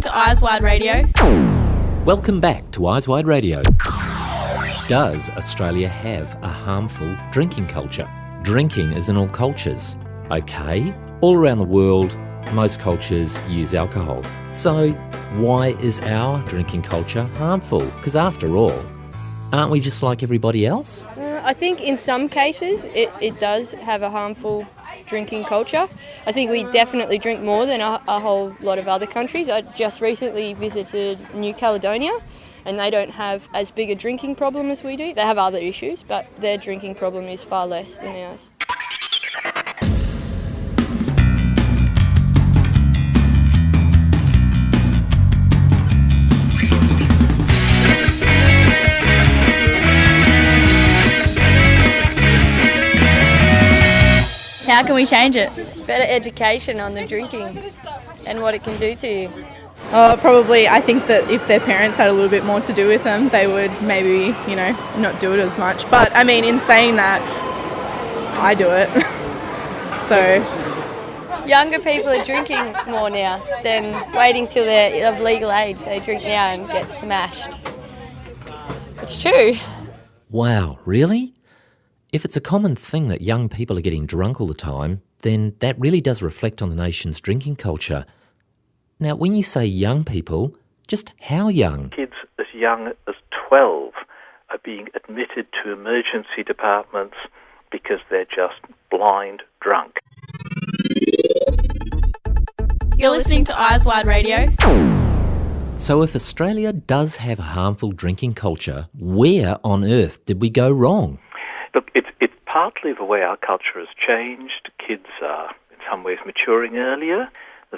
to Eyes Wide Radio. Welcome back to Eyes Wide Radio. Does Australia have a harmful drinking culture? Drinking is in all cultures. Okay, all around the world, most cultures use alcohol. So why is our drinking culture harmful? Because after all, aren't we just like everybody else? I think in some cases it does have a harmful drinking culture. I think we definitely drink more than a whole lot of other countries. I just recently visited New Caledonia and they don't have as big a drinking problem as we do. They have other issues, but their drinking problem is far less than ours. How can we change it? Better education on the drinking and what it can do to you. Probably, I think that if their parents had a little bit more to do with them, they would maybe, not do it as much. But, I mean, in saying that, I do it. So Younger people are drinking more now than waiting till they're of legal age. They drink now and get smashed. It's true. Wow, really? If it's a common thing that young people are getting drunk all the time, then that really does reflect on the nation's drinking culture. Now, when you say young people, just how young? Kids as young as 12 are being admitted to emergency departments because they're just blind drunk. You're listening to Eyes Wide Radio. So if Australia does have a harmful drinking culture, where on earth did we go wrong? Look, it's partly the way our culture has changed. Kids are in some ways maturing earlier.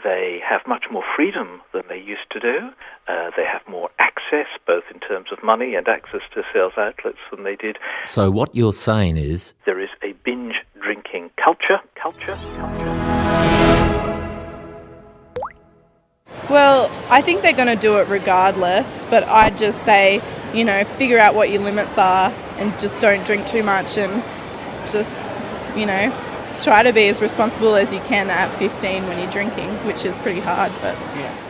They have much more freedom than they used to do. They have more access, both in terms of money and access to sales outlets than they did. So what you're saying is There is a binge drinking culture. Well, I think they're going to do it regardless, but I'd just say, figure out what your limits are and just don't drink too much and just, try to be as responsible as you can at 15 when you're drinking, which is pretty hard, but...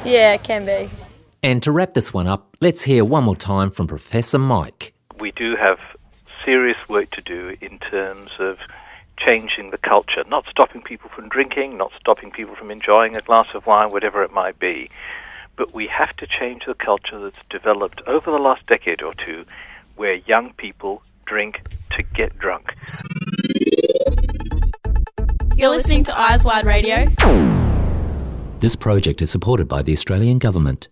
Yeah, it can be. And to wrap this one up, let's hear one more time from Professor Mike. We do have serious work to do in terms of changing the culture, not stopping people from drinking, not stopping people from enjoying a glass of wine, whatever it might be. But we have to change the culture that's developed over the last decade or two, where young people drink to get drunk. You're listening to Eyes Wide Radio. This project is supported by the Australian Government.